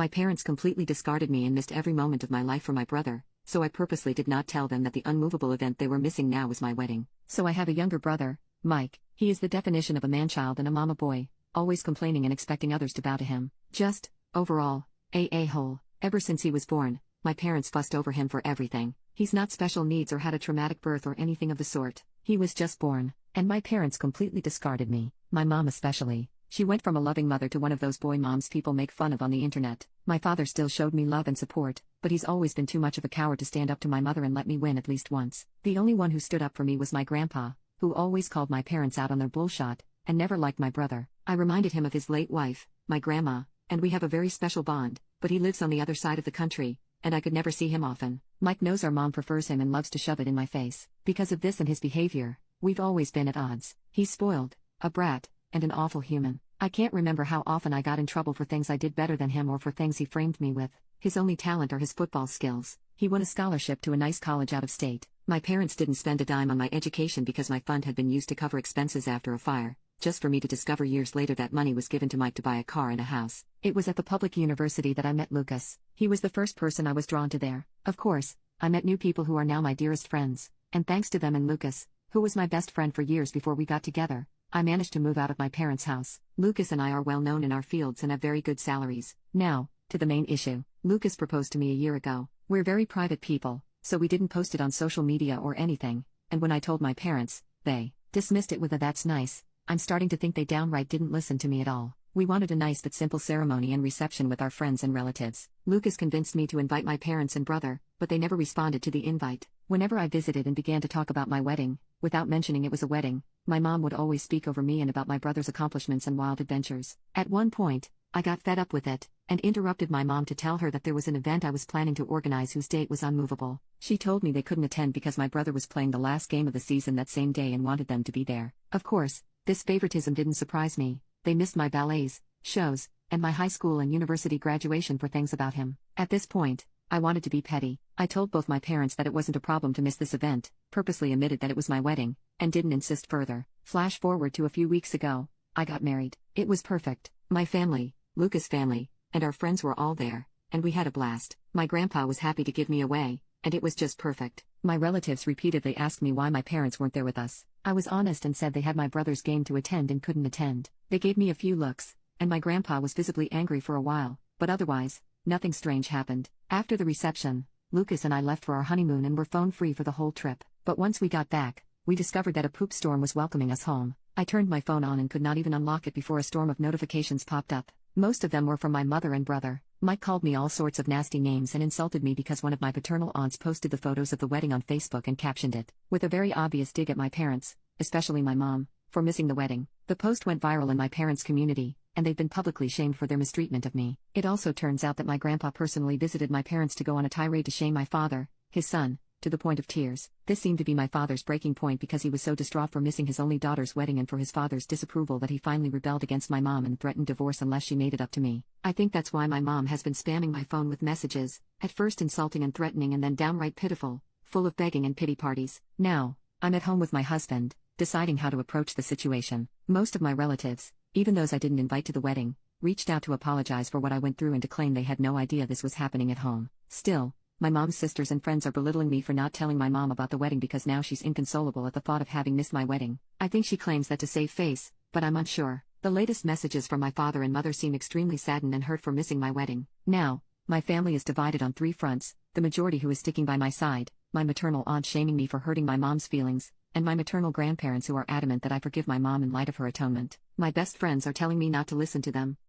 My parents completely discarded me and missed every moment of my life for my brother, so I purposely did not tell them that the unmovable event they were missing now was my wedding. So I have a younger brother, Mike. He is the definition of a man-child and a mama boy, always complaining and expecting others to bow to him. Just, overall, a-hole. Ever since he was born, my parents fussed over him for everything. He's not special needs or had a traumatic birth or anything of the sort. He was just born, and my parents completely discarded me, my mom especially. She went from a loving mother to one of those boy moms people make fun of on the internet. My father still showed me love and support, but he's always been too much of a coward to stand up to my mother and let me win at least once. The only one who stood up for me was my grandpa, who always called my parents out on their bullshit, and never liked my brother. I reminded him of his late wife, my grandma, and we have a very special bond, but he lives on the other side of the country, and I could never see him often. Mike knows our mom prefers him and loves to shove it in my face. Because of this and his behavior, we've always been at odds. He's spoiled, a brat, and an awful human. I can't remember how often I got in trouble for things I did better than him or for things he framed me with. His only talent are his football skills. He won a scholarship to a nice college out of state. My parents didn't spend a dime on my education because my fund had been used to cover expenses after a fire, just for me to discover years later that money was given to Mike to buy a car and a house. It was at the public university that I met Lucas. He was the first person I was drawn to there. Of course, I met new people who are now my dearest friends, and thanks to them and Lucas, who was my best friend for years before we got together, I managed to move out of my parents' house. Lucas and I are well known in our fields and have very good salaries. Now, to the main issue. Lucas proposed to me a year ago. We're very private people, so we didn't post it on social media or anything, and when I told my parents, they dismissed it with a "that's nice." I'm starting to think they downright didn't listen to me at all. We wanted a nice but simple ceremony and reception with our friends and relatives. Lucas convinced me to invite my parents and brother, but they never responded to the invite. Whenever I visited and began to talk about my wedding, without mentioning it was a wedding, my mom would always speak over me and about my brother's accomplishments and wild adventures. At one point, I got fed up with it, and interrupted my mom to tell her that there was an event I was planning to organize whose date was unmovable. She told me they couldn't attend because my brother was playing the last game of the season that same day and wanted them to be there. Of course, this favoritism didn't surprise me. They missed my ballets, shows, and my high school and university graduation for things about him. At this point, I wanted to be petty. I told both my parents that it wasn't a problem to miss this event, purposely omitted that it was my wedding, and didn't insist further. Flash forward to a few weeks ago, I got married. It was perfect. My family, Lucas' family, and our friends were all there, and we had a blast. My grandpa was happy to give me away, and it was just perfect. My relatives repeatedly asked me why my parents weren't there with us. I was honest and said they had my brother's game to attend and couldn't attend. They gave me a few looks, and my grandpa was visibly angry for a while, but otherwise, nothing strange happened. After the reception, Lucas and I left for our honeymoon and were phone-free for the whole trip. But once we got back, we discovered that a poop storm was welcoming us home. I turned my phone on and could not even unlock it before a storm of notifications popped up. Most of them were from my mother and brother. Mike called me all sorts of nasty names and insulted me because one of my paternal aunts posted the photos of the wedding on Facebook and captioned it with a very obvious dig at my parents, especially my mom, for missing the wedding. The post went viral in my parents' community, and they've been publicly shamed for their mistreatment of me. It also turns out that my grandpa personally visited my parents to go on a tirade to shame my father, his son, to the point of tears. This seemed to be my father's breaking point because he was so distraught for missing his only daughter's wedding and for his father's disapproval that he finally rebelled against my mom and threatened divorce unless she made it up to me. I think that's why my mom has been spamming my phone with messages, at first insulting and threatening and then downright pitiful, full of begging and pity parties. Now, I'm at home with my husband, deciding how to approach the situation. Most of my relatives, even those I didn't invite to the wedding, reached out to apologize for what I went through and to claim they had no idea this was happening at home. Still, my mom's sisters and friends are belittling me for not telling my mom about the wedding because now she's inconsolable at the thought of having missed my wedding. I think she claims that to save face, but I'm unsure. The latest messages from my father and mother seem extremely saddened and hurt for missing my wedding. Now, my family is divided on three fronts: the majority who is sticking by my side, my maternal aunt shaming me for hurting my mom's feelings, and my maternal grandparents who are adamant that I forgive my mom in light of her atonement. My best friends are telling me not to listen to them.